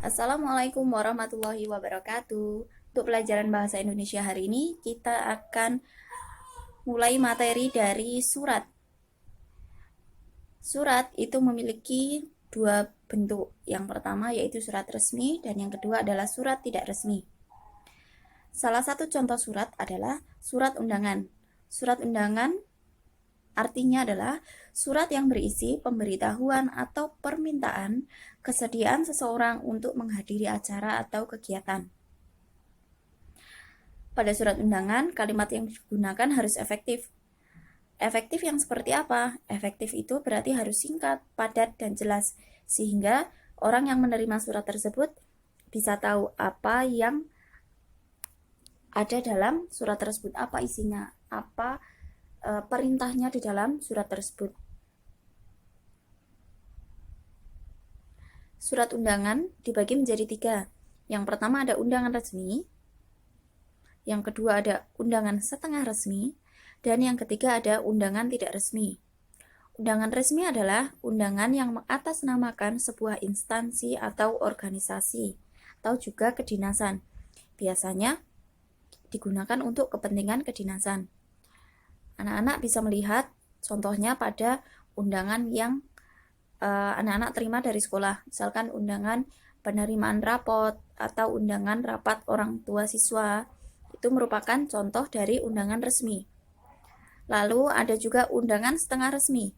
Assalamualaikum warahmatullahi wabarakatuh. Untuk pelajaran bahasa Indonesia hari ini, kita akan mulai materi dari surat. Surat itu memiliki dua bentuk. Yang pertama yaitu surat resmi dan yang kedua adalah surat tidak resmi. Salah satu contoh surat adalah surat undangan. Surat undangan artinya adalah surat yang berisi pemberitahuan atau permintaan kesediaan seseorang untuk menghadiri acara atau kegiatan. Pada surat undangan, kalimat yang digunakan harus efektif. Efektif yang seperti apa? Efektif itu berarti harus singkat, padat, dan jelas, sehingga orang yang menerima surat tersebut bisa tahu apa yang ada dalam surat tersebut, apa isinya, apa perintahnya di dalam surat tersebut. Surat undangan dibagi menjadi 3. Yang pertama ada undangan resmi, yang kedua ada undangan setengah resmi, dan yang ketiga ada undangan tidak resmi. Undangan resmi adalah undangan yang mengatasnamakan sebuah instansi atau organisasi, atau juga kedinasan. Biasanya digunakan untuk kepentingan kedinasan. Anak-anak bisa melihat contohnya pada undangan yang anak-anak terima dari sekolah, misalkan undangan penerimaan rapot atau undangan rapat orang tua siswa. Itu merupakan contoh dari undangan resmi. Lalu ada juga undangan setengah resmi.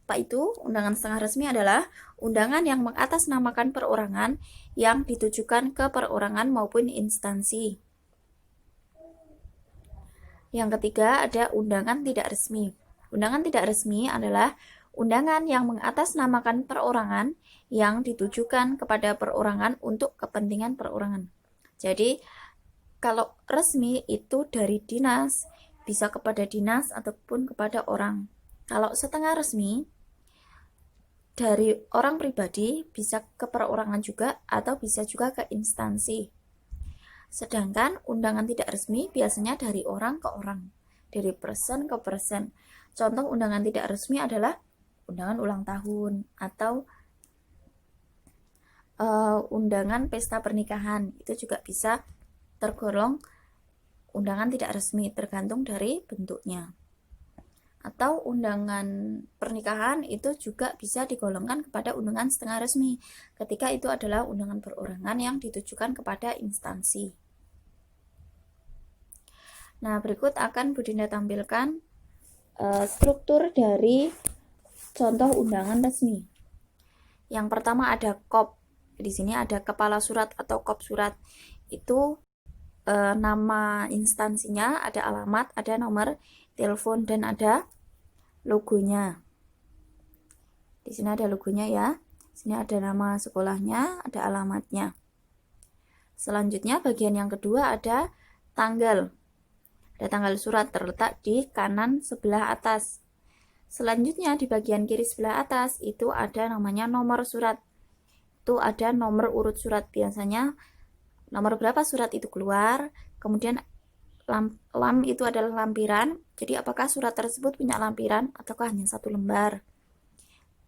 Apa itu? Undangan setengah resmi adalah undangan yang mengatasnamakan perorangan yang ditujukan ke perorangan maupun instansi. Yang ketiga ada undangan tidak resmi. Undangan tidak resmi adalah undangan yang mengatasnamakan perorangan yang ditujukan kepada perorangan untuk kepentingan perorangan. Jadi kalau resmi itu dari dinas, bisa kepada dinas ataupun kepada orang. Kalau setengah resmi, dari orang pribadi bisa ke perorangan juga atau bisa juga ke instansi. Sedangkan undangan tidak resmi biasanya dari orang ke orang, dari person ke person. Contoh undangan tidak resmi adalah undangan ulang tahun atau undangan pesta pernikahan. Itu juga bisa tergolong undangan tidak resmi, tergantung dari bentuknya. Atau undangan pernikahan itu juga bisa digolongkan kepada undangan setengah resmi, ketika itu adalah undangan perorangan yang ditujukan kepada instansi. Nah, berikut akan Bu Dinda tampilkan struktur dari contoh undangan resmi. Yang pertama ada kop. Di sini ada kepala surat atau kop surat. Itu nama instansinya, ada alamat, ada nomor telepon, dan ada logonya. Di sini ada logonya ya. Di sini ada nama sekolahnya, ada alamatnya. Selanjutnya bagian yang kedua ada tanggal. Ada tanggal surat terletak di kanan sebelah atas. Selanjutnya di bagian kiri sebelah atas itu ada namanya nomor surat. Itu ada nomor urut surat, biasanya nomor berapa surat itu keluar, kemudian lam itu adalah lampiran, jadi apakah surat tersebut punya lampiran ataukah hanya satu lembar.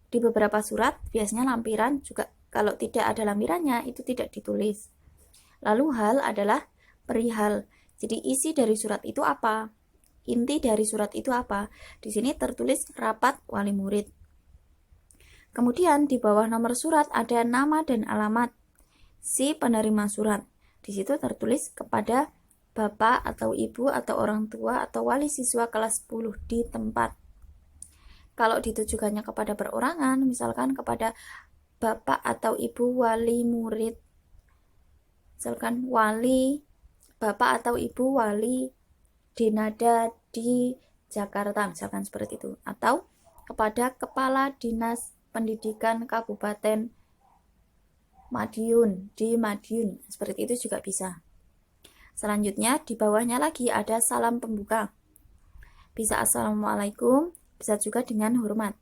Di beberapa surat biasanya lampiran juga, kalau tidak ada lampirannya itu tidak ditulis. Lalu hal adalah perihal, jadi isi dari surat itu apa, inti dari surat itu apa. Di sini tertulis rapat wali murid. Kemudian di bawah nomor surat ada nama dan alamat si penerima surat. Di situ tertulis kepada bapak atau ibu atau orang tua atau wali siswa kelas 10 di tempat. Kalau ditujukannya kepada perorangan, misalkan kepada bapak atau ibu wali murid, misalkan wali bapak atau ibu wali Denada di Jakarta, misalkan seperti itu, atau kepada kepala dinas pendidikan Kabupaten Madiun di Madiun, seperti itu juga bisa. Selanjutnya di bawahnya lagi ada salam pembuka, bisa assalamualaikum, bisa juga dengan hormat.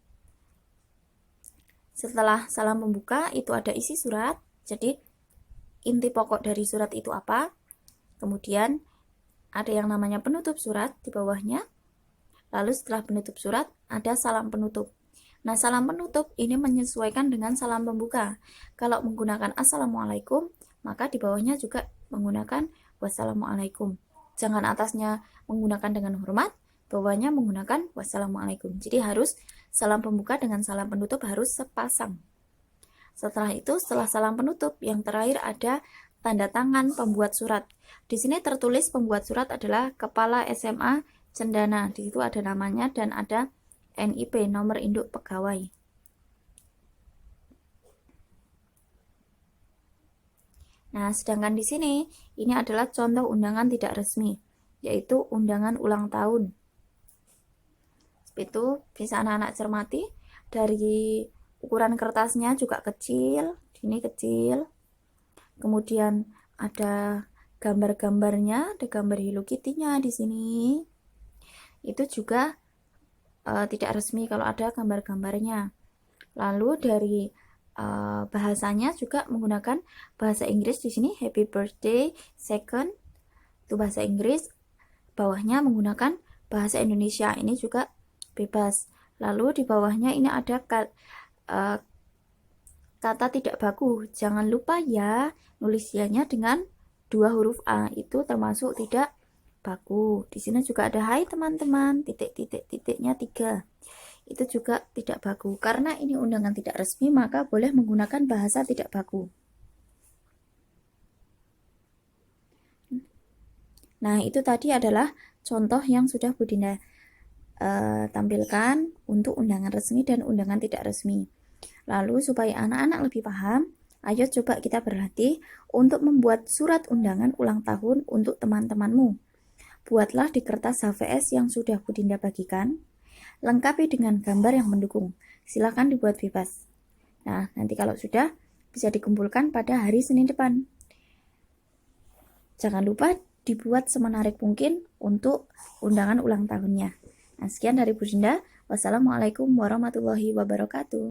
Setelah salam pembuka itu ada isi surat, jadi inti pokok dari surat itu apa. Kemudian ada yang namanya penutup surat di bawahnya. Lalu setelah penutup surat ada salam penutup. Nah, salam penutup ini menyesuaikan dengan salam pembuka. Kalau menggunakan Assalamualaikum, maka di bawahnya juga menggunakan Wassalamualaikum. Jangan atasnya menggunakan dengan hormat, bawahnya menggunakan Wassalamualaikum. Jadi harus salam pembuka dengan salam penutup harus sepasang. Setelah itu, setelah salam penutup, yang terakhir ada tanda tangan pembuat surat. Di sini tertulis pembuat surat adalah Kepala SMA Cendana. Di situ ada namanya dan ada NIP, nomor induk pegawai. Nah, sedangkan di sini ini adalah contoh undangan tidak resmi, yaitu undangan ulang tahun. Itu bisa anak-anak cermati dari ukuran kertasnya juga kecil, ini kecil. Kemudian ada gambar-gambarnya, ada gambar Hello Kitty-nya di sini. Itu juga tidak resmi kalau ada gambar-gambarnya. Lalu dari bahasanya juga menggunakan bahasa Inggris di sini, Happy Birthday second, itu bahasa Inggris. Bawahnya menggunakan bahasa Indonesia, ini juga bebas. Lalu di bawahnya ini ada kata tidak baku. Jangan lupa ya, nulisnya dengan 2 huruf A, itu termasuk tidak baku. Di sini juga ada hai teman-teman, titiknya 3. Itu juga tidak baku. Karena ini undangan tidak resmi, maka boleh menggunakan bahasa tidak baku. Nah, itu tadi adalah contoh yang sudah Bu Dinda tampilkan untuk undangan resmi dan undangan tidak resmi. Lalu supaya anak-anak lebih paham, ayo coba kita berlatih untuk membuat surat undangan ulang tahun untuk teman-temanmu. Buatlah di kertas HVS yang sudah Bu Dinda bagikan, lengkapi dengan gambar yang mendukung. Silakan dibuat bebas. Nah, nanti kalau sudah, bisa dikumpulkan pada hari Senin depan. Jangan lupa dibuat semenarik mungkin untuk undangan ulang tahunnya. Nah, sekian dari Bu Dinda. Wassalamualaikum warahmatullahi wabarakatuh.